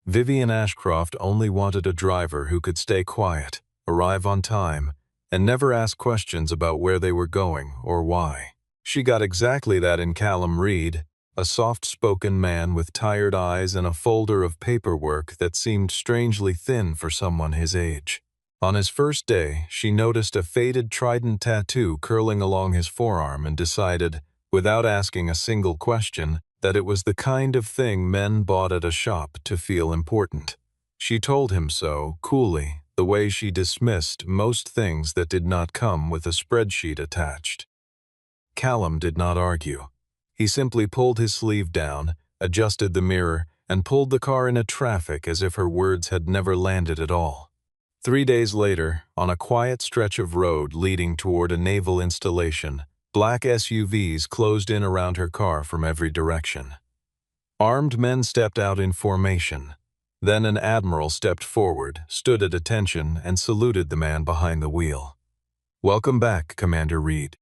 Vivian Ashcroft only wanted a driver who could stay quiet, arrive on time, and never ask questions about where they were going or why. She got exactly that in Callum Reed, a soft-spoken man with tired eyes and a folder of paperwork that seemed strangely thin for someone his age. On his first day, she noticed a faded trident tattoo curling along his forearm and decided, without asking a single question, that it was the kind of thing men bought at a shop to feel important. She told him so, coolly, the way she dismissed most things that did not come with a spreadsheet attached. Callum did not argue. He simply pulled his sleeve down, adjusted the mirror, and pulled the car into traffic as if her words had never landed at all. 3 days later, on a quiet stretch of road leading toward a naval installation, black SUVs closed in around her car from every direction. Armed men stepped out in formation. Then an admiral stepped forward, stood at attention, and saluted the man behind the wheel. "Welcome back, Commander Reed.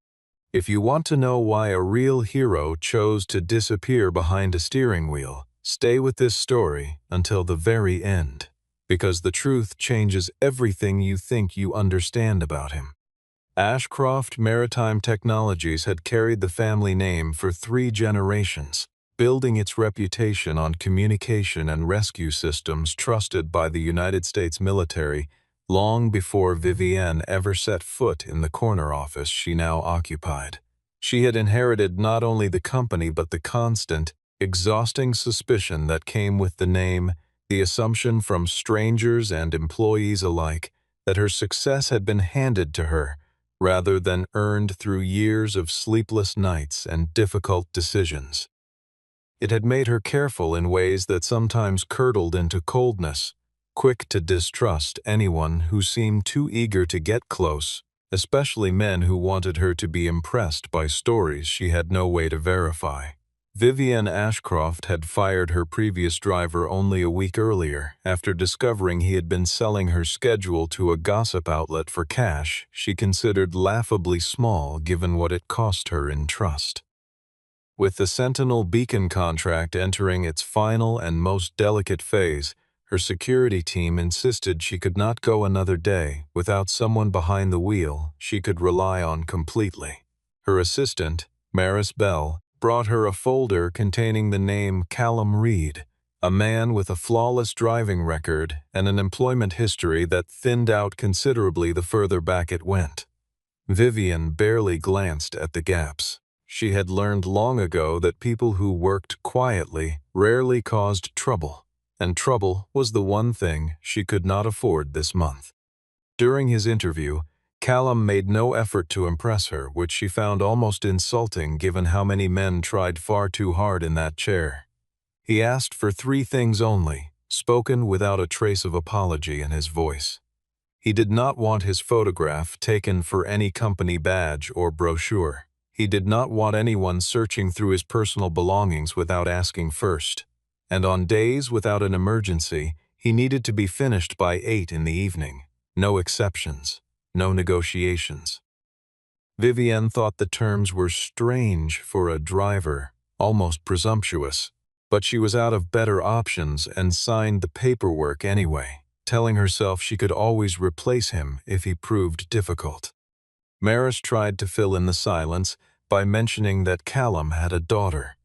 If you want to know why a real hero chose to disappear behind a steering wheel, stay with this story until the very end, because the truth changes everything you think you understand about him." Ashcroft Maritime Technologies had carried the family name for 3 generations, building its reputation on communication and rescue systems trusted by the United States military long before Vivienne ever set foot in the corner office she now occupied. She had inherited not only the company but the constant, exhausting suspicion that came with the name, the assumption from strangers and employees alike that her success had been handed to her rather than earned through years of sleepless nights and difficult decisions. It had made her careful in ways that sometimes curdled into coldness, quick to distrust anyone who seemed too eager to get close, especially men who wanted her to be impressed by stories she had no way to verify. Vivienne Ashcroft had fired her previous driver only a week earlier after discovering he had been selling her schedule to a gossip outlet for cash she considered laughably small given what it cost her in trust. With the Sentinel Beacon contract entering its final and most delicate phase, her security team insisted she could not go another day without someone behind the wheel she could rely on completely. Her assistant, Maris Bell, brought her a folder containing the name Callum Reed, a man with a flawless driving record and an employment history that thinned out considerably the further back it went. Vivian barely glanced at the gaps. She had learned long ago that people who worked quietly rarely caused trouble, and trouble was the one thing she could not afford this month. During his interview, Callum made no effort to impress her, which she found almost insulting given how many men tried far too hard in that chair. He asked for 3 things only, spoken without a trace of apology in his voice. He did not want his photograph taken for any company badge or brochure. He did not want anyone searching through his personal belongings without asking first. And on days without an emergency, he needed to be finished by 8 in the evening. No exceptions. No negotiations. Vivienne thought the terms were strange for a driver, almost presumptuous, but she was out of better options and signed the paperwork anyway, telling herself she could always replace him if he proved difficult. Maris tried to fill in the silence by mentioning that Callum had a daughter,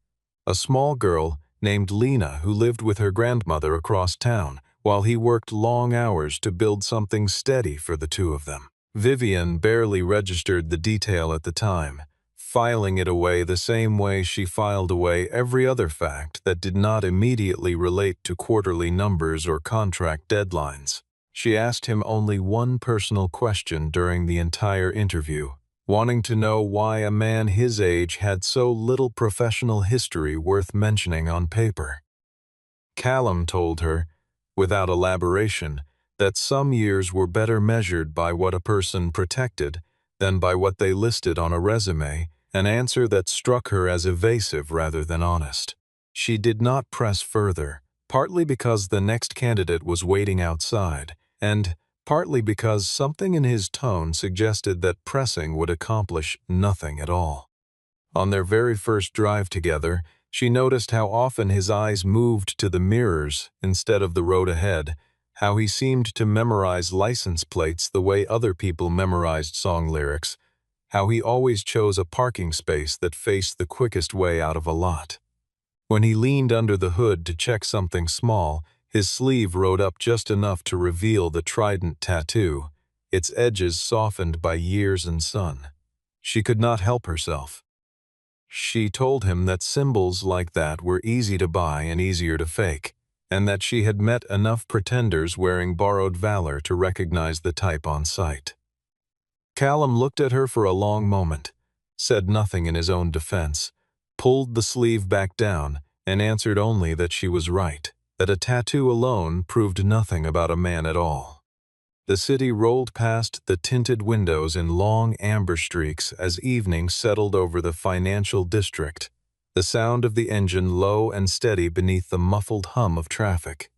a small girl named Lena who lived with her grandmother across town while he worked long hours to build something steady for the 2 of them. Vivian barely registered the detail at the time, filing it away the same way she filed away every other fact that did not immediately relate to quarterly numbers or contract deadlines. She asked him only one personal question during the entire interview, wanting to know why a man his age had so little professional history worth mentioning on paper. Callum told her, without elaboration, that some years were better measured by what a person protected than by what they listed on a resume, an answer that struck her as evasive rather than honest. She did not press further, partly because the next candidate was waiting outside, and partly because something in his tone suggested that pressing would accomplish nothing at all. On their very first drive together, She noticed how often his eyes moved to the mirrors instead of the road ahead, how he seemed to memorize license plates the way other people memorized song lyrics, how he always chose a parking space that faced the quickest way out of a lot. When he leaned under the hood to check something small, his sleeve rode up just enough to reveal the trident tattoo, its edges softened by years and sun. She could not help herself. She told him that symbols like that were easy to buy and easier to fake, and that she had met enough pretenders wearing borrowed valor to recognize the type on sight. Callum looked at her for a long moment, said nothing in his own defense, pulled the sleeve back down, and answered only that she was right, that a tattoo alone proved nothing about a man at all. The city rolled past the tinted windows in long amber streaks as evening settled over the financial district, the sound of the engine low and steady beneath the muffled hum of traffic.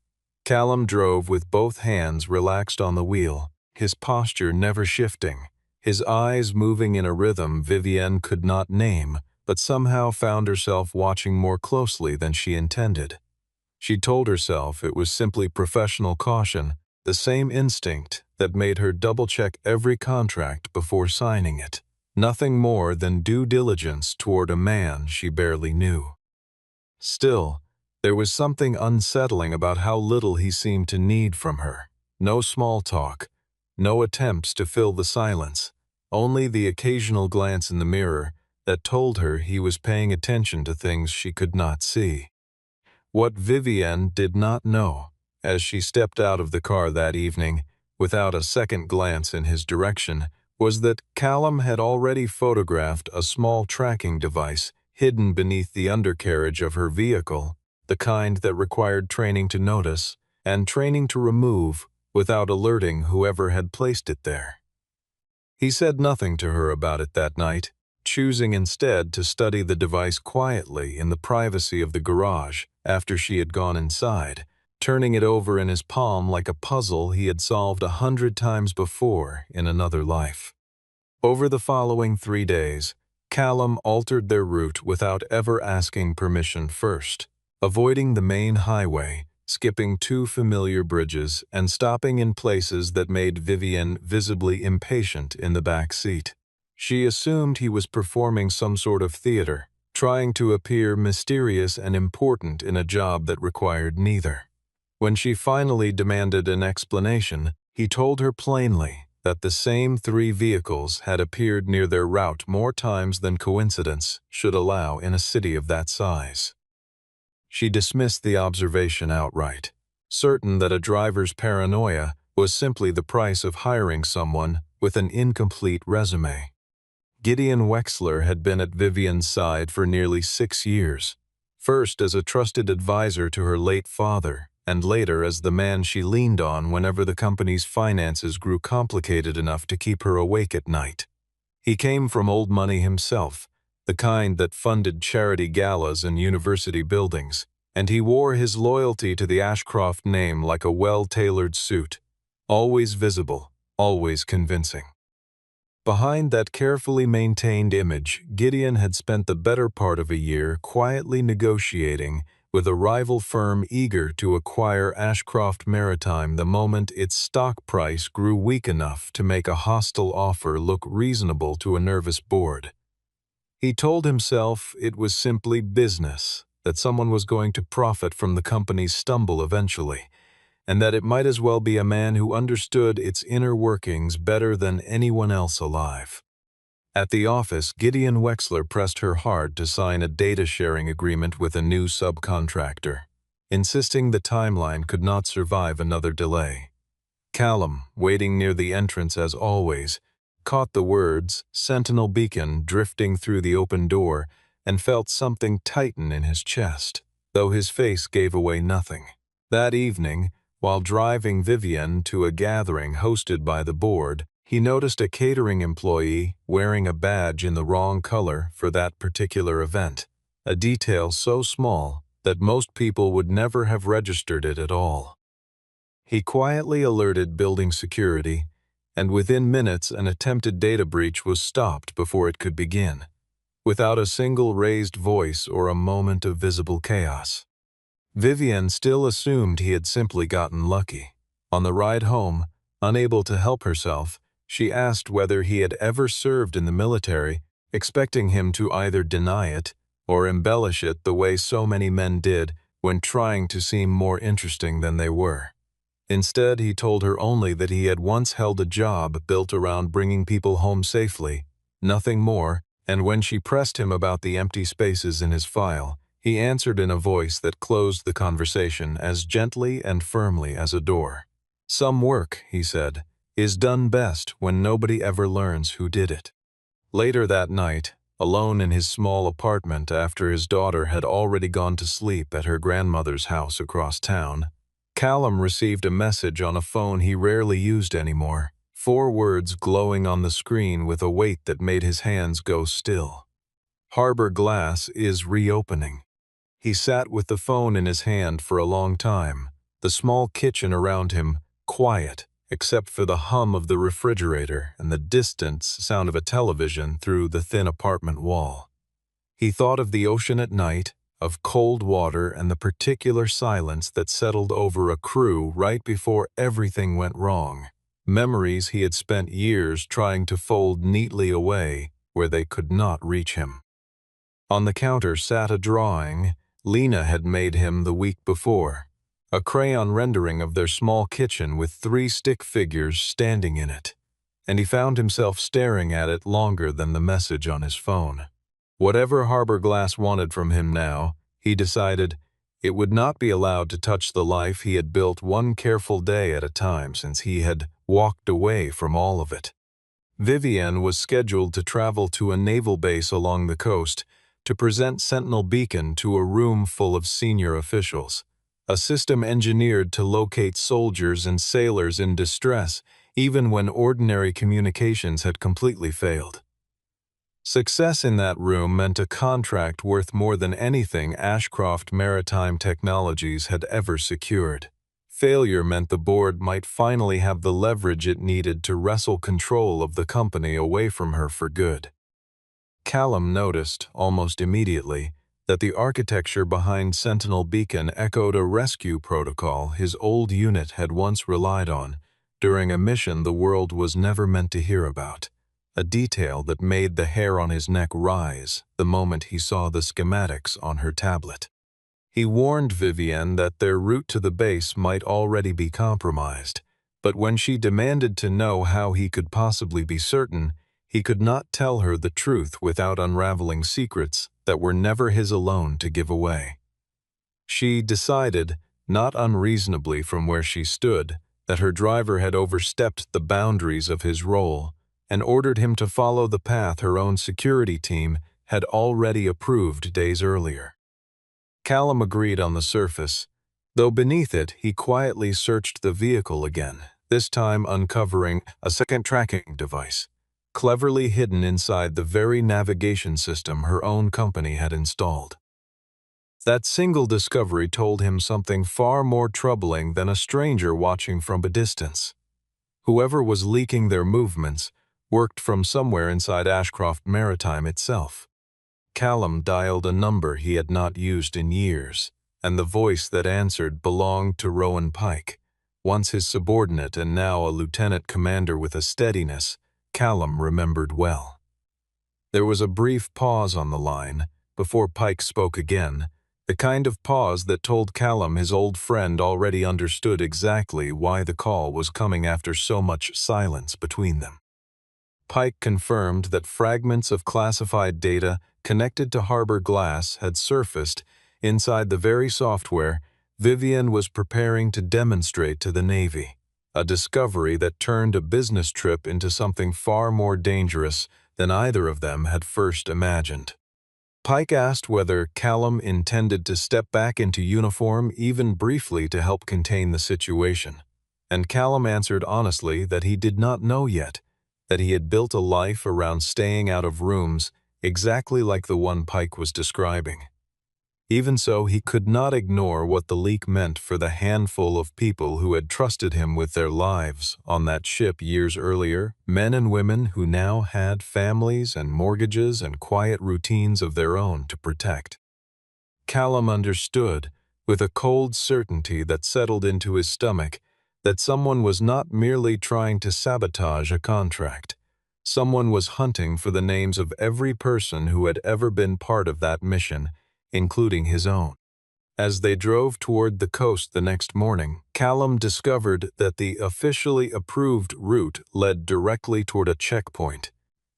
Callum drove with both hands relaxed on the wheel, his posture never shifting, his eyes moving in a rhythm Vivienne could not name, but somehow found herself watching more closely than she intended. She told herself it was simply professional caution, the same instinct that made her double-check every contract before signing it, nothing more than due diligence toward a man she barely knew. Still, there was something unsettling about how little he seemed to need from her. No small talk, no attempts to fill the silence, only the occasional glance in the mirror that told her he was paying attention to things she could not see. What Vivienne did not know, as she stepped out of the car that evening, without a second glance in his direction, was that Callum had already photographed a small tracking device hidden beneath the undercarriage of her vehicle, the kind that required training to notice and training to remove without alerting whoever had placed it there. He said nothing to her about it that night, choosing instead to study the device quietly in the privacy of the garage after she had gone inside, turning it over in his palm like a puzzle he had solved 100 times before in another life. Over the following 3 days, Callum altered their route without ever asking permission first, avoiding the main highway, skipping 2 familiar bridges, and stopping in places that made Vivienne visibly impatient in the back seat. She assumed he was performing some sort of theater, trying to appear mysterious and important in a job that required neither. When she finally demanded an explanation, he told her plainly that the same 3 vehicles had appeared near their route more times than coincidence should allow in a city of that size. She dismissed the observation outright, certain that a driver's paranoia was simply the price of hiring someone with an incomplete resume. Gideon Wexler had been at Vivienne's side for nearly 6 years, first as a trusted advisor to her late father, and later as the man she leaned on whenever the company's finances grew complicated enough to keep her awake at night. He came from old money himself, the kind that funded charity galas and university buildings, and he wore his loyalty to the Ashcroft name like a well-tailored suit, always visible, always convincing. Behind that carefully maintained image, Gideon had spent the better part of a year quietly negotiating with a rival firm eager to acquire Ashcroft Maritime the moment its stock price grew weak enough to make a hostile offer look reasonable to a nervous board. He told himself it was simply business, that someone was going to profit from the company's stumble eventually, and that it might as well be a man who understood its inner workings better than anyone else alive. At the office, Gideon Wexler pressed her hard to sign a data-sharing agreement with a new subcontractor, insisting the timeline could not survive another delay. Callum, waiting near the entrance as always, caught the words "Sentinel Beacon" drifting through the open door and felt something tighten in his chest, though his face gave away nothing. That evening, while driving Vivienne to a gathering hosted by the board, he noticed a catering employee wearing a badge in the wrong color for that particular event, a detail so small that most people would never have registered it at all. He quietly alerted building security, and within minutes an attempted data breach was stopped before it could begin. without a single raised voice or a moment of visible chaos. Vivian still assumed he had simply gotten lucky. On the ride home, unable to help herself, she asked whether he had ever served in the military, expecting him to either deny it or embellish it the way so many men did when trying to seem more interesting than they were. Instead, he told her only that he had once held a job built around bringing people home safely, nothing more, and when she pressed him about the empty spaces in his file, he answered in a voice that closed the conversation as gently and firmly as a door. "Some work," he said, "is done best when nobody ever learns who did it." Later that night, alone in his small apartment after his daughter had already gone to sleep at her grandmother's house across town, Callum received a message on a phone he rarely used anymore, 4 words glowing on the screen with a weight that made his hands go still. Harbor Glass is reopening. He sat with the phone in his hand for a long time, the small kitchen around him quiet, except for the hum of the refrigerator and the distant sound of a television through the thin apartment wall. He thought of the ocean at night, of cold water and the particular silence that settled over a crew right before everything went wrong, memories he had spent years trying to fold neatly away where they could not reach him. On the counter sat a drawing Lena had made him the week before, a crayon rendering of their small kitchen with 3 stick figures standing in it, and he found himself staring at it longer than the message on his phone. Whatever Harbor Glass wanted from him now, he decided, it would not be allowed to touch the life he had built one careful day at a time since he had walked away from all of it. Vivian was scheduled to travel to a naval base along the coast to present Sentinel Beacon to a room full of senior officials, a system engineered to locate soldiers and sailors in distress even when ordinary communications had completely failed. Success in that room meant a contract worth more than anything Ashcroft Maritime Technologies had ever secured. Failure meant the board might finally have the leverage it needed to wrestle control of the company away from her for good. Callum noticed, almost immediately, that the architecture behind Sentinel Beacon echoed a rescue protocol his old unit had once relied on during a mission the world was never meant to hear about, a detail that made the hair on his neck rise the moment he saw the schematics on her tablet. He warned Vivian that their route to the base might already be compromised, but when she demanded to know how he could possibly be certain, he could not tell her the truth without unraveling secrets that were never his alone to give away. She decided, not unreasonably from where she stood, that her driver had overstepped the boundaries of his role and ordered him to follow the path her own security team had already approved days earlier. Callum agreed on the surface, though beneath it he quietly searched the vehicle again, this time uncovering a second tracking device, cleverly hidden inside the very navigation system her own company had installed. That single discovery told him something far more troubling than a stranger watching from a distance. Whoever was leaking their movements worked from somewhere inside Ashcroft Maritime itself. Callum dialed a number he had not used in years, and the voice that answered belonged to Rowan Pike, once his subordinate and now a lieutenant commander with a steadiness Callum remembered well. There was a brief pause on the line before Pike spoke again, the kind of pause that told Callum his old friend already understood exactly why the call was coming after so much silence between them. Pike confirmed that fragments of classified data connected to Harbor Glass had surfaced inside the very software Vivian was preparing to demonstrate to the Navy, a discovery that turned a business trip into something far more dangerous than either of them had first imagined. Pike asked whether Callum intended to step back into uniform even briefly to help contain the situation, and Callum answered honestly that he did not know yet, that he had built a life around staying out of rooms exactly like the one Pike was describing. Even so, he could not ignore what the leak meant for the handful of people who had trusted him with their lives on that ship years earlier, men and women who now had families and mortgages and quiet routines of their own to protect. Callum understood, with a cold certainty that settled into his stomach, that someone was not merely trying to sabotage a contract. Someone was hunting for the names of every person who had ever been part of that mission, including his own. As they drove toward the coast the next morning, Callum discovered that the officially approved route led directly toward a checkpoint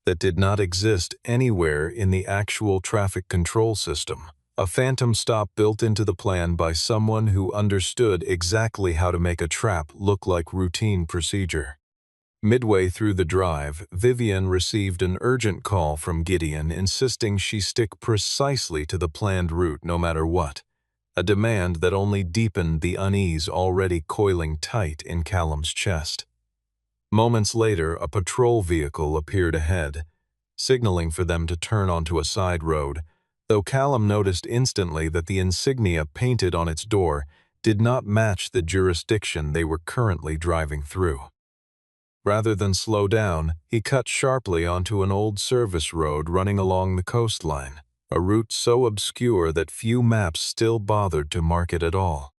that did not exist anywhere in the actual traffic control system. A phantom stop built into the plan by someone who understood exactly how to make a trap look like routine procedure. Midway through the drive, Vivian received an urgent call from Gideon insisting she stick precisely to the planned route no matter what, a demand that only deepened the unease already coiling tight in Callum's chest. Moments later, a patrol vehicle appeared ahead, signaling for them to turn onto a side road, though Callum noticed instantly that the insignia painted on its door did not match the jurisdiction they were currently driving through. Rather than slow down, he cut sharply onto an old service road running along the coastline, a route so obscure that few maps still bothered to mark it at all.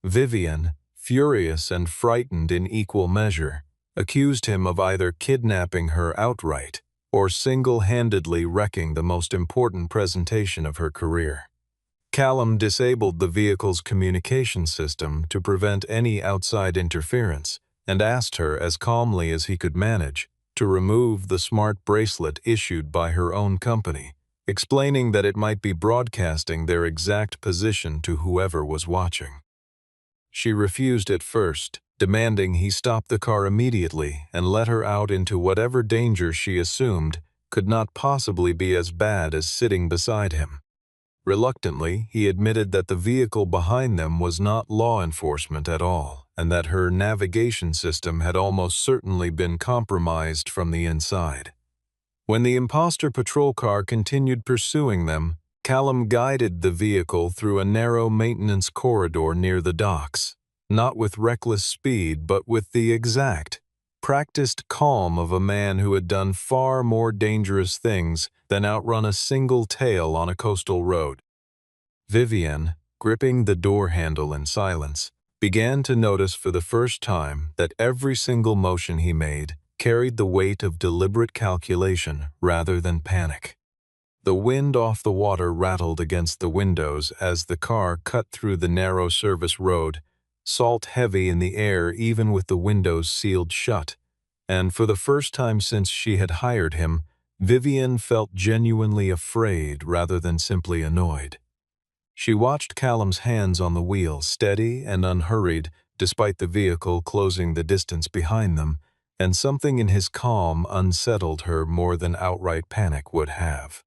Vivian, furious and frightened in equal measure, accused him of either kidnapping her outright or single-handedly wrecking the most important presentation of her career. Callum disabled the vehicle's communication system to prevent any outside interference, and asked her as calmly as he could manage to remove the smart bracelet issued by her own company, explaining that it might be broadcasting their exact position to whoever was watching. She refused at first, demanding he stop the car immediately and let her out into whatever danger she assumed could not possibly be as bad as sitting beside him. Reluctantly, he admitted that the vehicle behind them was not law enforcement at all, and that her navigation system had almost certainly been compromised from the inside. When the imposter patrol car continued pursuing them, Callum guided the vehicle through a narrow maintenance corridor near the docks, not with reckless speed but with the exact, practiced calm of a man who had done far more dangerous things than outrun a single tail on a coastal road. Vivian, gripping the door handle in silence, began to notice for the first time that every single motion he made carried the weight of deliberate calculation rather than panic. The wind off the water rattled against the windows as the car cut through the narrow service road, salt heavy in the air even with the windows sealed shut, and for the first time since she had hired him, Vivian felt genuinely afraid rather than simply annoyed. She watched Callum's hands on the wheel, steady and unhurried, despite the vehicle closing the distance behind them, and something in his calm unsettled her more than outright panic would have.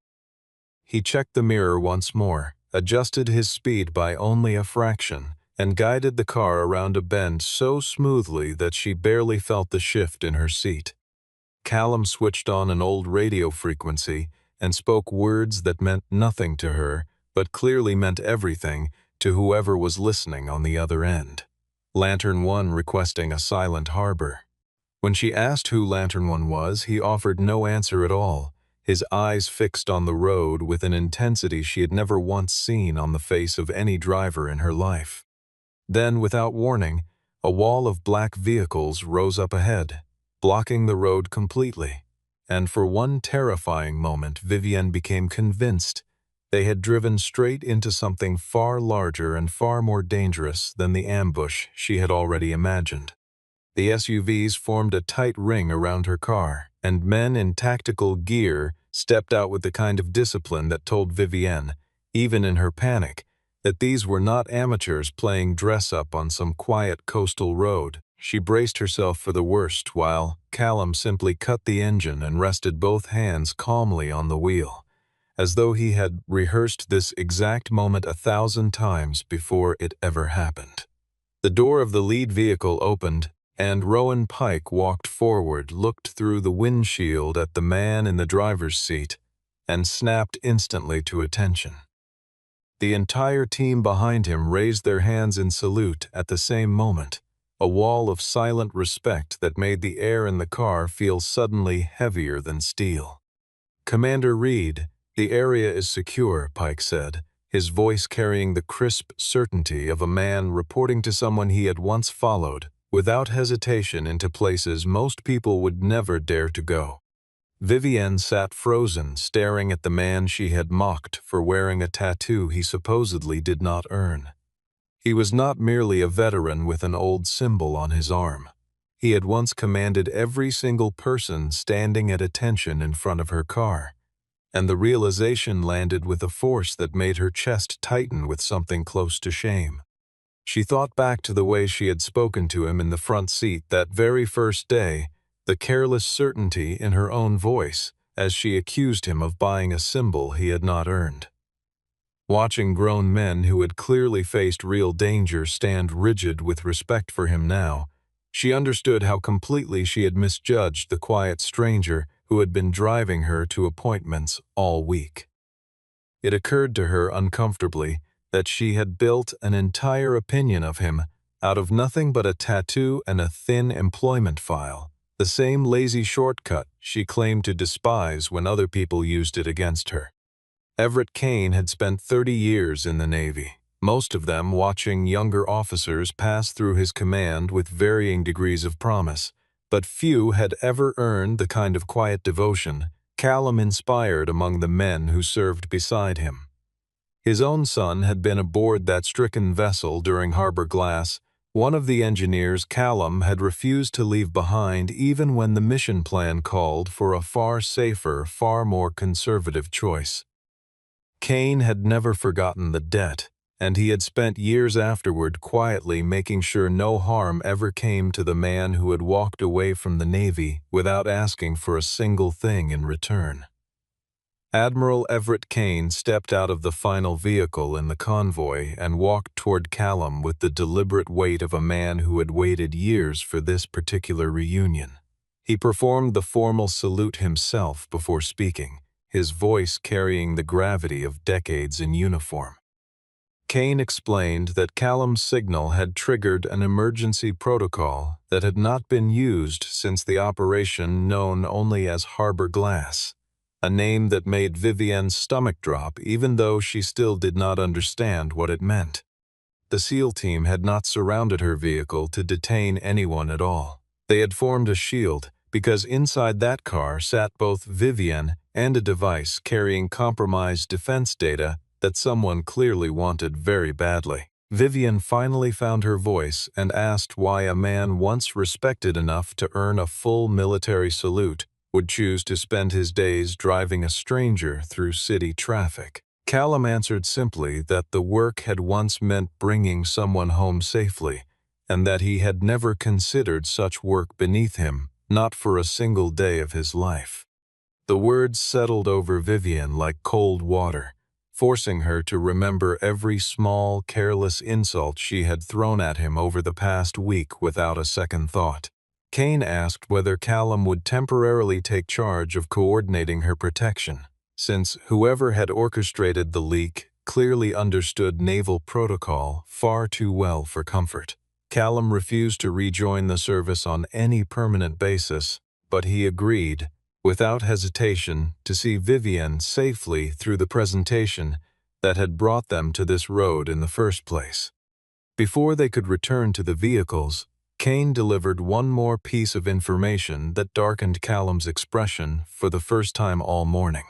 He checked the mirror once more, adjusted his speed by only a fraction, and guided the car around a bend so smoothly that she barely felt the shift in her seat. Callum switched on an old radio frequency and spoke words that meant nothing to her, but clearly meant everything to whoever was listening on the other end. Lantern One requesting a silent harbor. When she asked who Lantern One was, he offered no answer at all, his eyes fixed on the road with an intensity she had never once seen on the face of any driver in her life. Then, without warning, a wall of black vehicles rose up ahead, blocking the road completely, and for one terrifying moment Vivian became convinced they had driven straight into something far larger and far more dangerous than the ambush she had already imagined. The SUVs formed a tight ring around her car, and men in tactical gear stepped out with the kind of discipline that told Vivienne, even in her panic, that these were not amateurs playing dress-up on some quiet coastal road. She braced herself for the worst while Callum simply cut the engine and rested both hands calmly on the wheel, as though he had rehearsed this exact moment 1,000 times before it ever happened. The door of the lead vehicle opened, and Rowan Pike walked forward, looked through the windshield at the man in the driver's seat, and snapped instantly to attention. The entire team behind him raised their hands in salute at the same moment, a wall of silent respect that made the air in the car feel suddenly heavier than steel. "Commander Reed, the area is secure," Pike said, his voice carrying the crisp certainty of a man reporting to someone he had once followed, without hesitation, into places most people would never dare to go. Vivienne sat frozen, staring at the man she had mocked for wearing a tattoo he supposedly did not earn. He was not merely a veteran with an old symbol on his arm. He had once commanded every single person standing at attention in front of her car, and the realization landed with a force that made her chest tighten with something close to shame. She thought back to the way she had spoken to him in the front seat that very first day, the careless certainty in her own voice as she accused him of buying a symbol he had not earned. Watching grown men who had clearly faced real danger stand rigid with respect for him now, she understood how completely she had misjudged the quiet stranger who had been driving her to appointments all week. It occurred to her uncomfortably that she had built an entire opinion of him out of nothing but a tattoo and a thin employment file, the same lazy shortcut she claimed to despise when other people used it against her. Everett Kane had spent 30 years in the Navy, most of them watching younger officers pass through his command with varying degrees of promise, but few had ever earned the kind of quiet devotion Callum inspired among the men who served beside him. His own son had been aboard that stricken vessel during Harbor Glass. One of the engineers Callum had refused to leave behind even when the mission plan called for a far safer, far more conservative choice. Kane had never forgotten the debt, and he had spent years afterward quietly making sure no harm ever came to the man who had walked away from the Navy without asking for a single thing in return. Admiral Everett Kane stepped out of the final vehicle in the convoy and walked toward Callum with the deliberate weight of a man who had waited years for this particular reunion. He performed the formal salute himself before speaking, his voice carrying the gravity of decades in uniform. Kane explained that Callum's signal had triggered an emergency protocol that had not been used since the operation known only as Harbor Glass, a name that made Vivienne's stomach drop even though she still did not understand what it meant. The SEAL team had not surrounded her vehicle to detain anyone at all. They had formed a shield because inside that car sat both Vivienne and a device carrying compromised defense data that someone clearly wanted very badly. Vivienne finally found her voice and asked why a man once respected enough to earn a full military salute would choose to spend his days driving a stranger through city traffic. Callum answered simply that the work had once meant bringing someone home safely, and that he had never considered such work beneath him, not for a single day of his life. The words settled over Vivienne like cold water, forcing her to remember every small, careless insult she had thrown at him over the past week without a second thought. Kane asked whether Callum would temporarily take charge of coordinating her protection, since whoever had orchestrated the leak clearly understood naval protocol far too well for comfort. Callum refused to rejoin the service on any permanent basis, but he agreed, without hesitation, to see Vivienne safely through the presentation that had brought them to this road in the first place. Before they could return to the vehicles, Kane delivered one more piece of information that darkened Callum's expression for the first time all morning.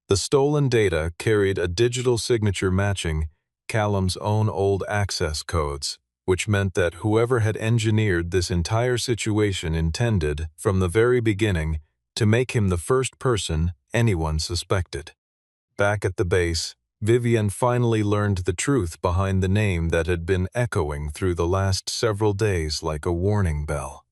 The stolen data carried a digital signature matching Callum's own old access codes, which meant that whoever had engineered this entire situation intended, from the very beginning, to make him the first person anyone suspected. Back at the base, Vivienne finally learned the truth behind the name that had been echoing through the last several days like a warning bell.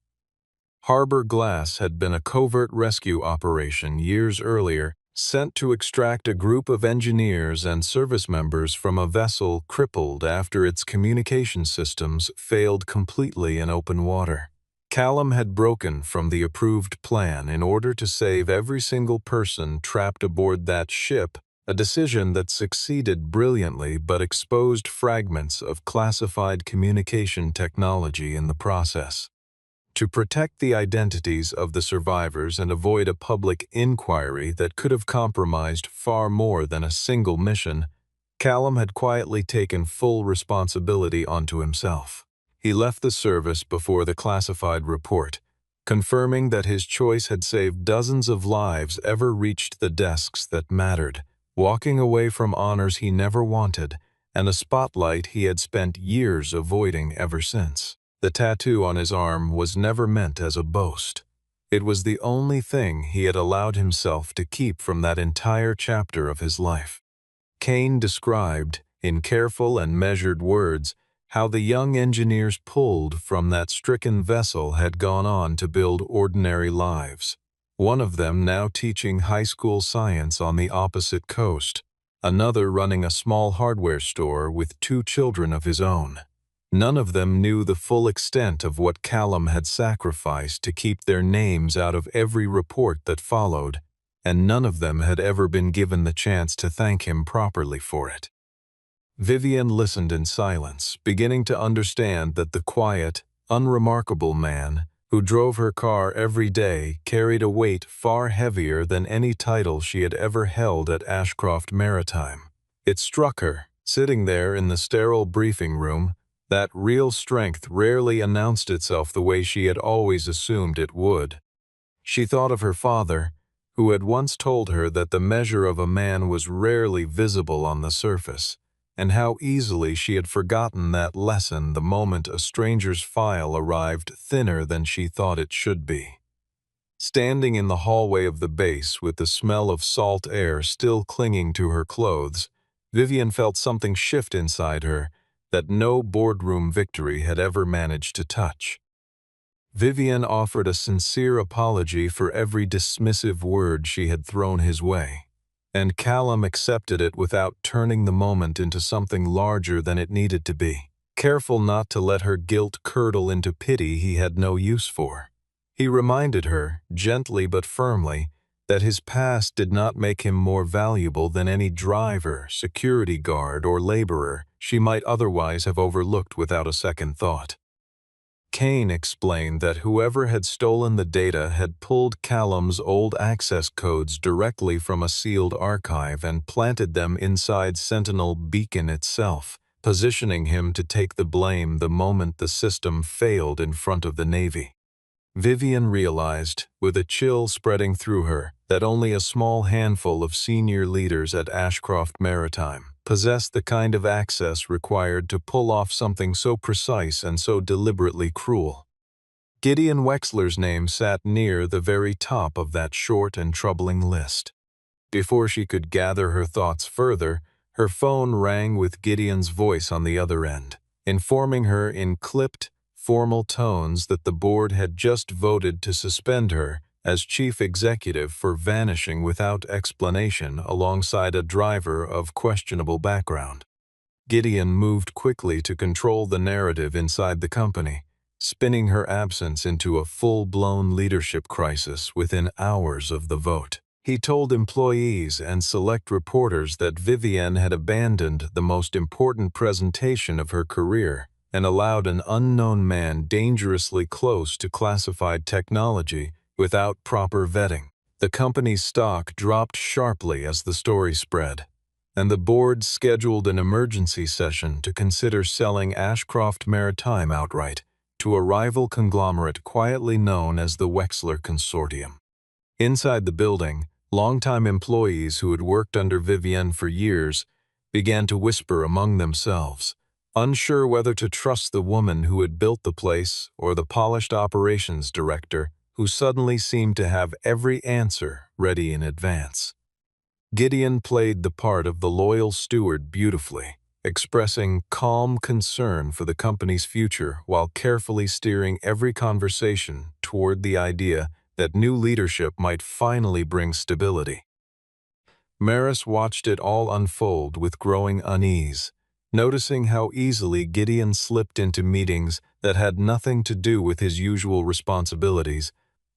Harbor Glass had been a covert rescue operation years earlier sent to extract a group of engineers and service members from a vessel crippled after its communication systems failed completely in open water. Callum had broken from the approved plan in order to save every single person trapped aboard that ship a decision that succeeded brilliantly but exposed fragments of classified communication technology in the process. To protect the identities of the survivors and avoid a public inquiry that could have compromised far more than a single mission, Callum had quietly taken full responsibility onto himself. He left the service before the classified report, confirming that his choice had saved dozens of lives ever reached the desks that mattered, walking away from honors he never wanted and a spotlight he had spent years avoiding ever since. The tattoo on his arm was never meant as a boast. It was the only thing he had allowed himself to keep from that entire chapter of his life. Kane described, in careful and measured words, how the young engineers pulled from that stricken vessel had gone on to build ordinary lives. One of them now teaching high school science on the opposite coast, another running a small hardware store with 2 children of his own. None of them knew the full extent of what Callum had sacrificed to keep their names out of every report that followed, and none of them had ever been given the chance to thank him properly for it. Vivian listened in silence, beginning to understand that the quiet, unremarkable man who drove her car every day carried a weight far heavier than any title she had ever held at Ashcroft Maritime. It struck her, sitting there in the sterile briefing room, that real strength rarely announced itself the way she had always assumed it would. She thought of her father, who had once told her that the measure of a man was rarely visible on the surface, and how easily she had forgotten that lesson the moment a stranger's file arrived thinner than she thought it should be. Standing in the hallway of the base with the smell of salt air still clinging to her clothes, Vivian felt something shift inside her that no boardroom victory had ever managed to touch. Vivian offered a sincere apology for every dismissive word she had thrown his way, and Callum accepted it without turning the moment into something larger than it needed to be, careful not to let her guilt curdle into pity he had no use for. He reminded her, gently but firmly, that his past did not make him more valuable than any driver, security guard, or laborer she might otherwise have overlooked without a second thought. Kane explained that whoever had stolen the data had pulled Callum's old access codes directly from a sealed archive and planted them inside Sentinel Beacon itself, positioning him to take the blame the moment the system failed in front of the Navy. Vivian realized, with a chill spreading through her, that only a small handful of senior leaders at Ashcroft Maritime possessed the kind of access required to pull off something so precise and so deliberately cruel. Gideon Wexler's name sat near the very top of that short and troubling list. Before she could gather her thoughts further, her phone rang with Gideon's voice on the other end, informing her in clipped, formal tones that the board had just voted to suspend her as chief executive for vanishing without explanation alongside a driver of questionable background. Gideon moved quickly to control the narrative inside the company, spinning her absence into a full-blown leadership crisis within hours of the vote. He told employees and select reporters that Vivian had abandoned the most important presentation of her career and allowed an unknown man dangerously close to classified technology without proper vetting. The company's stock dropped sharply as the story spread, and the board scheduled an emergency session to consider selling Ashcroft Maritime outright to a rival conglomerate quietly known as the Wexler Consortium. Inside the building, longtime employees who had worked under Vivian for years began to whisper among themselves, unsure whether to trust the woman who had built the place or the polished operations director who suddenly seemed to have every answer ready in advance. Gideon played the part of the loyal steward beautifully, expressing calm concern for the company's future while carefully steering every conversation toward the idea that new leadership might finally bring stability. Maris watched it all unfold with growing unease, noticing how easily Gideon slipped into meetings that had nothing to do with his usual responsibilities,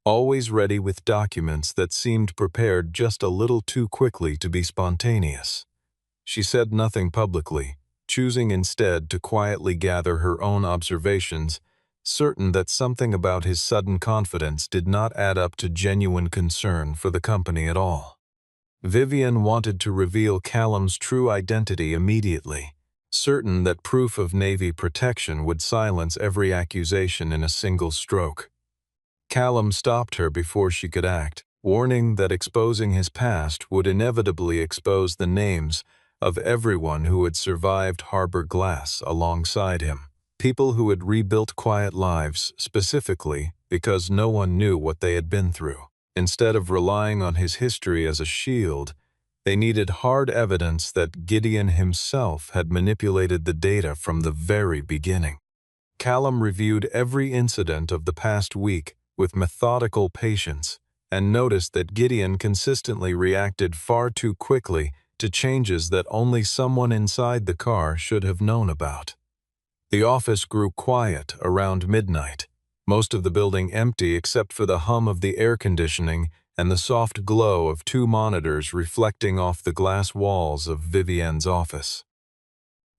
always ready with documents that seemed prepared just a little too quickly to be spontaneous. She said nothing publicly, choosing instead to quietly gather her own observations, certain that something about his sudden confidence did not add up to genuine concern for the company at all. Vivian wanted to reveal Callum's true identity immediately, certain that proof of Navy protection would silence every accusation in a single stroke. Callum stopped her before she could act, warning that exposing his past would inevitably expose the names of everyone who had survived Harbor Glass alongside him. People who had rebuilt quiet lives, specifically because no one knew what they had been through. Instead of relying on his history as a shield, they needed hard evidence that Gideon himself had manipulated the data from the very beginning. Callum reviewed every incident of the past week with methodical patience and noticed that Gideon consistently reacted far too quickly to changes that only someone inside the car should have known about. The office grew quiet around midnight, most of the building empty except for the hum of the air conditioning and the soft glow of two monitors reflecting off the glass walls of Vivienne's office.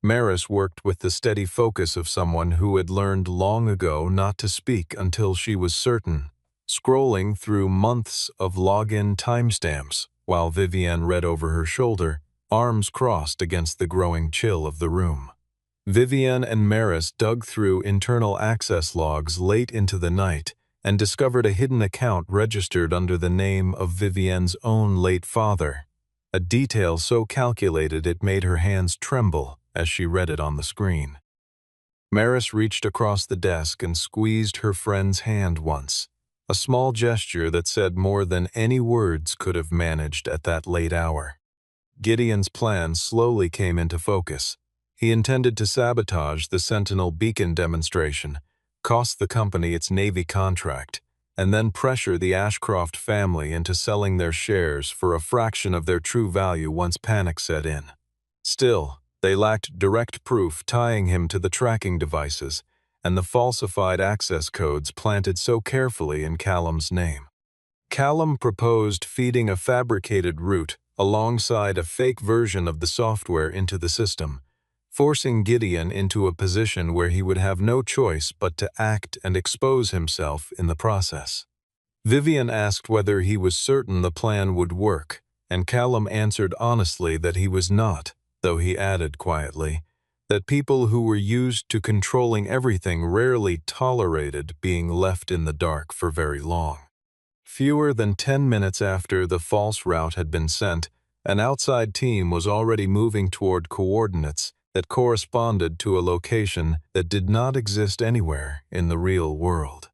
Maris worked with the steady focus of someone who had learned long ago not to speak until she was certain, scrolling through months of login timestamps while Vivienne read over her shoulder, arms crossed against the growing chill of the room. Vivienne and Maris dug through internal access logs late into the night and discovered a hidden account registered under the name of Vivienne's own late father, a detail so calculated it made her hands tremble as she read it on the screen. Maris reached across the desk and squeezed her friend's hand once, a small gesture that said more than any words could have managed at that late hour. Gideon's plan slowly came into focus. He intended to sabotage the Sentinel beacon demonstration, cost the company its Navy contract, and then pressure the Ashcroft family into selling their shares for a fraction of their true value once panic set in. Still, they lacked direct proof tying him to the tracking devices and the falsified access codes planted so carefully in Callum's name. Callum proposed feeding a fabricated route alongside a fake version of the software into the system, forcing Gideon into a position where he would have no choice but to act and expose himself in the process. Vivian asked whether he was certain the plan would work, and Callum answered honestly that he was not, though he added quietly that people who were used to controlling everything rarely tolerated being left in the dark for very long. Fewer than 10 minutes after the false route had been sent, an outside team was already moving toward coordinates that corresponded to a location that did not exist anywhere in the real world.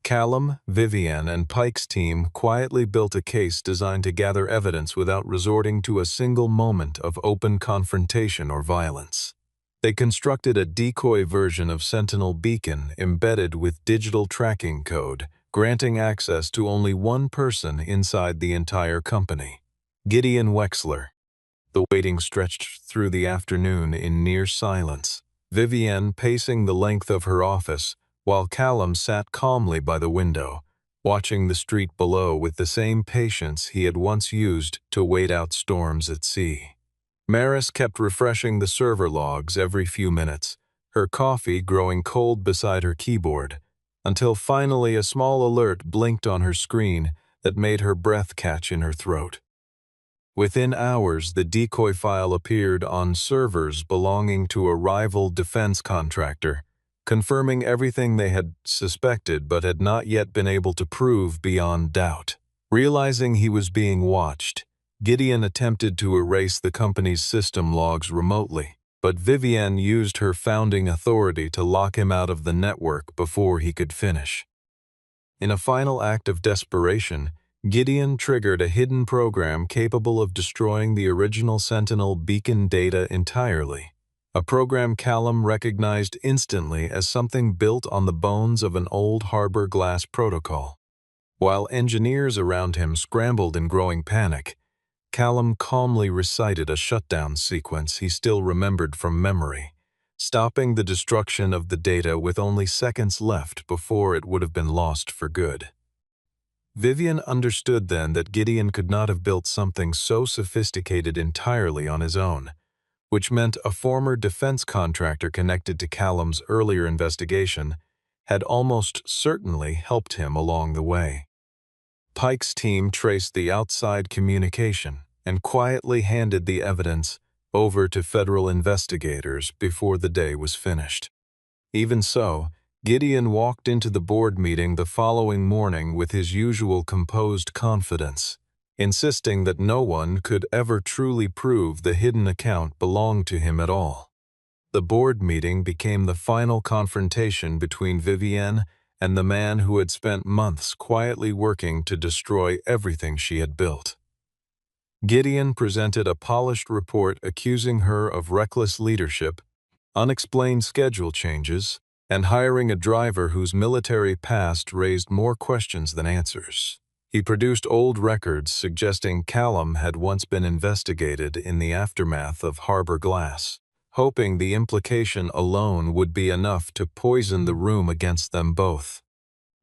Callum, Vivian, and Pike's team quietly built a case designed to gather evidence without resorting to a single moment of open confrontation or violence. They constructed a decoy version of Sentinel Beacon embedded with digital tracking code, granting access to only one person inside the entire company, Gideon Wexler. The waiting stretched through the afternoon in near silence, Vivienne pacing the length of her office, while Callum sat calmly by the window, watching the street below with the same patience he had once used to wait out storms at sea. Maris kept refreshing the server logs every few minutes, her coffee growing cold beside her keyboard, until finally a small alert blinked on her screen that made her breath catch in her throat. Within hours, the decoy file appeared on servers belonging to a rival defense contractor, confirming everything they had suspected but had not yet been able to prove beyond doubt. Realizing he was being watched, Gideon attempted to erase the company's system logs remotely, but Vivienne used her founding authority to lock him out of the network before he could finish. In a final act of desperation, Gideon triggered a hidden program capable of destroying the original Sentinel beacon data entirely, a program Callum recognized instantly as something built on the bones of an old Harbor Glass protocol. While engineers around him scrambled in growing panic, Callum calmly recited a shutdown sequence he still remembered from memory, stopping the destruction of the data with only seconds left before it would have been lost for good. Vivian understood then that Gideon could not have built something so sophisticated entirely on his own, which meant a former defense contractor connected to Callum's earlier investigation had almost certainly helped him along the way. Pike's team traced the outside communication and quietly handed the evidence over to federal investigators before the day was finished. Even so, Gideon walked into the board meeting the following morning with his usual composed confidence, insisting that no one could ever truly prove the hidden account belonged to him at all. The board meeting became the final confrontation between Vivienne and the man who had spent months quietly working to destroy everything she had built. Gideon presented a polished report accusing her of reckless leadership, unexplained schedule changes, and hiring a driver whose military past raised more questions than answers. He produced old records suggesting Callum had once been investigated in the aftermath of Harbor Glass, hoping the implication alone would be enough to poison the room against them both.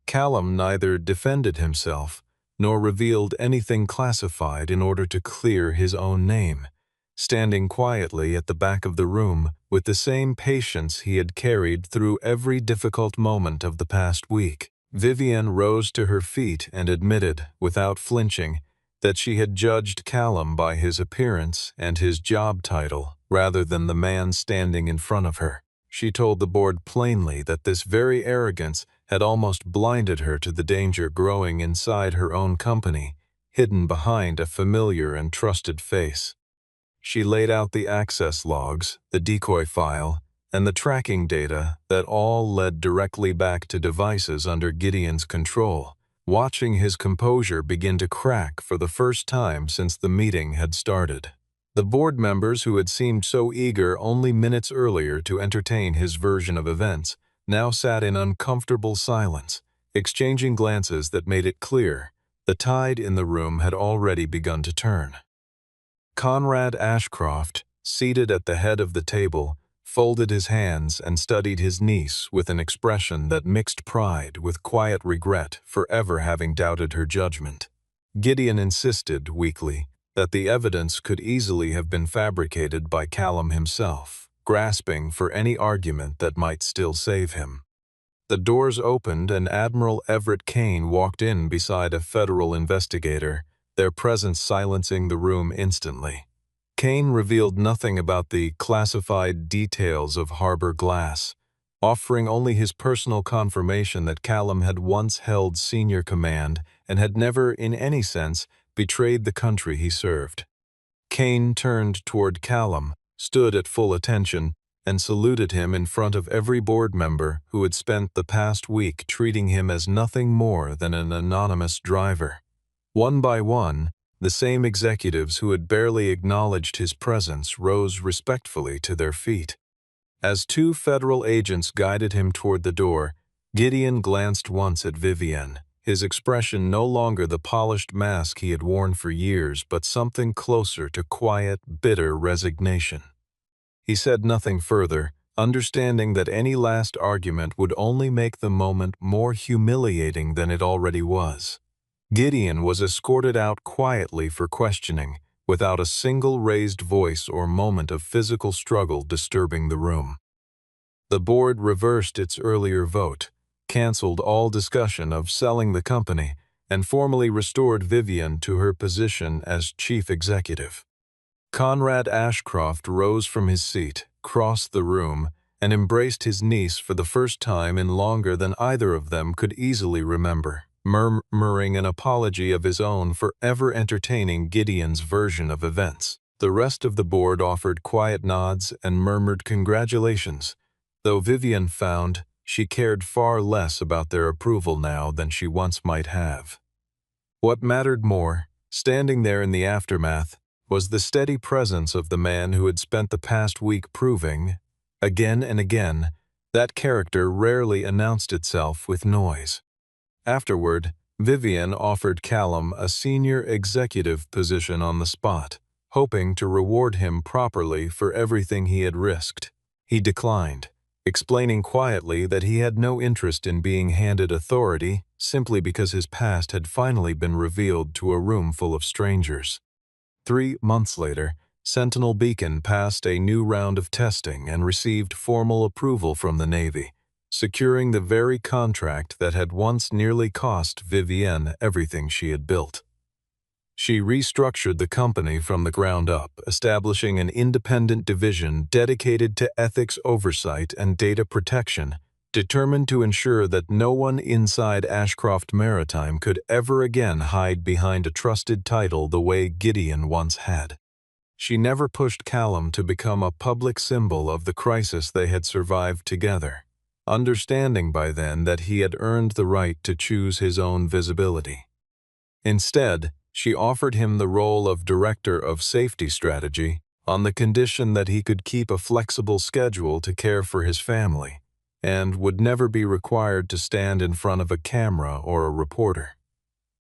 Callum neither defended himself nor revealed anything classified in order to clear his own name, standing quietly at the back of the room with the same patience he had carried through every difficult moment of the past week. Vivienne rose to her feet and admitted, without flinching, that she had judged Callum by his appearance and his job title rather than the man standing in front of her. She told the board plainly that this very arrogance had almost blinded her to the danger growing inside her own company, hidden behind a familiar and trusted face. She laid out the access logs, the decoy file, and the tracking data that all led directly back to devices under Gideon's control, watching his composure begin to crack for the first time since the meeting had started. The board members who had seemed so eager only minutes earlier to entertain his version of events now sat in uncomfortable silence, exchanging glances that made it clear the tide in the room had already begun to turn. Conrad Ashcroft, seated at the head of the table, folded his hands and studied his niece with an expression that mixed pride with quiet regret for ever having doubted her judgment. Gideon insisted, weakly, that the evidence could easily have been fabricated by Callum himself, grasping for any argument that might still save him. The doors opened and Admiral Everett Kane walked in beside a federal investigator, their presence silencing the room instantly. Kane revealed nothing about the classified details of Harbor Glass, offering only his personal confirmation that Callum had once held senior command and had never, in any sense, betrayed the country he served. Kane turned toward Callum, stood at full attention, and saluted him in front of every board member who had spent the past week treating him as nothing more than an anonymous driver. One by one, the same executives who had barely acknowledged his presence rose respectfully to their feet. As two federal agents guided him toward the door, Gideon glanced once at Vivienne, his expression no longer the polished mask he had worn for years, but something closer to quiet, bitter resignation. He said nothing further, understanding that any last argument would only make the moment more humiliating than it already was. Gideon was escorted out quietly for questioning, without a single raised voice or moment of physical struggle disturbing the room. The board reversed its earlier vote, canceled all discussion of selling the company, and formally restored Vivienne to her position as chief executive. Conrad Ashcroft rose from his seat, crossed the room, and embraced his niece for the first time in longer than either of them could easily remember, murmuring an apology of his own for ever entertaining Gideon's version of events. The rest of the board offered quiet nods and murmured congratulations, though Vivienne found she cared far less about their approval now than she once might have. What mattered more, standing there in the aftermath, was the steady presence of the man who had spent the past week proving, again and again, that character rarely announced itself with noise. Afterward, Vivienne offered Callum a senior executive position on the spot, hoping to reward him properly for everything he had risked. He declined, explaining quietly that he had no interest in being handed authority simply because his past had finally been revealed to a room full of strangers. 3 months later, Sentinel Beacon passed a new round of testing and received formal approval from the Navy, securing the very contract that had once nearly cost Vivienne everything she had built. She restructured the company from the ground up, establishing an independent division dedicated to ethics oversight and data protection, determined to ensure that no one inside Ashcroft Maritime could ever again hide behind a trusted title the way Gideon once had. She never pushed Callum to become a public symbol of the crisis they had survived together, understanding by then that he had earned the right to choose his own visibility. Instead, she offered him the role of Director of Safety Strategy on the condition that he could keep a flexible schedule to care for his family and would never be required to stand in front of a camera or a reporter.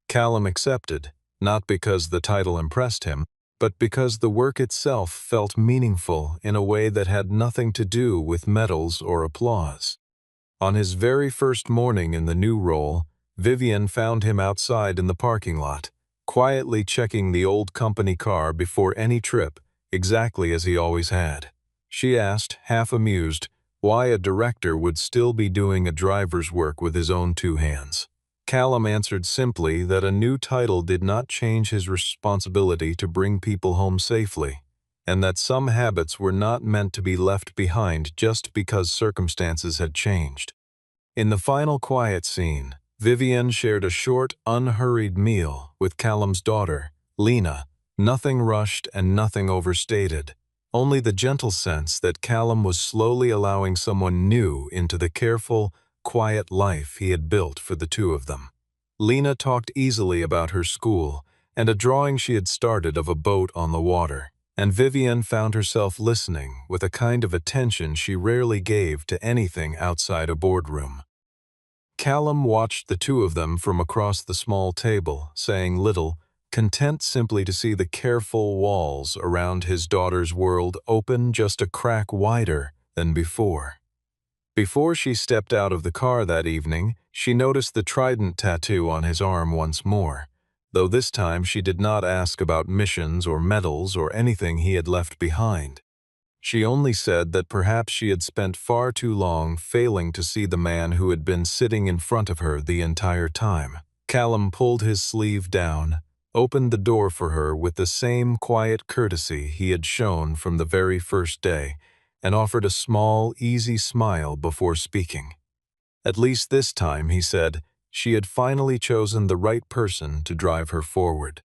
Callum accepted, not because the title impressed him, but because the work itself felt meaningful in a way that had nothing to do with medals or applause. On his very first morning in the new role, Vivienne found him outside in the parking lot, quietly checking the old company car before any trip, exactly as he always had. She asked, half amused, why a director would still be doing a driver's work with his own 2 hands. Callum answered simply that a new title did not change his responsibility to bring people home safely, and that some habits were not meant to be left behind just because circumstances had changed. In the final quiet scene, Vivienne shared a short, unhurried meal with Callum's daughter, Lena, nothing rushed and nothing overstated, only the gentle sense that Callum was slowly allowing someone new into the careful, quiet life he had built for the 2 of them. Lena talked easily about her school and a drawing she had started of a boat on the water, and Vivienne found herself listening with a kind of attention she rarely gave to anything outside a boardroom. Callum watched the 2 of them from across the small table, saying little, content simply to see the careful walls around his daughter's world open just a crack wider than before. Before she stepped out of the car that evening, she noticed the trident tattoo on his arm once more, though this time she did not ask about missions or medals or anything he had left behind. She only said that perhaps she had spent far too long failing to see the man who had been sitting in front of her the entire time. Callum pulled his sleeve down, opened the door for her with the same quiet courtesy he had shown from the very first day, and offered a small, easy smile before speaking. At least this time, he said, she had finally chosen the right person to drive her forward.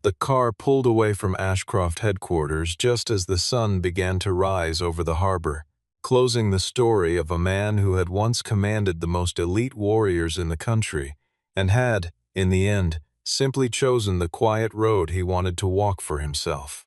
The car pulled away from Ashcroft headquarters just as the sun began to rise over the harbor, closing the story of a man who had once commanded the most elite warriors in the country and had, in the end, simply chosen the quiet road he wanted to walk for himself.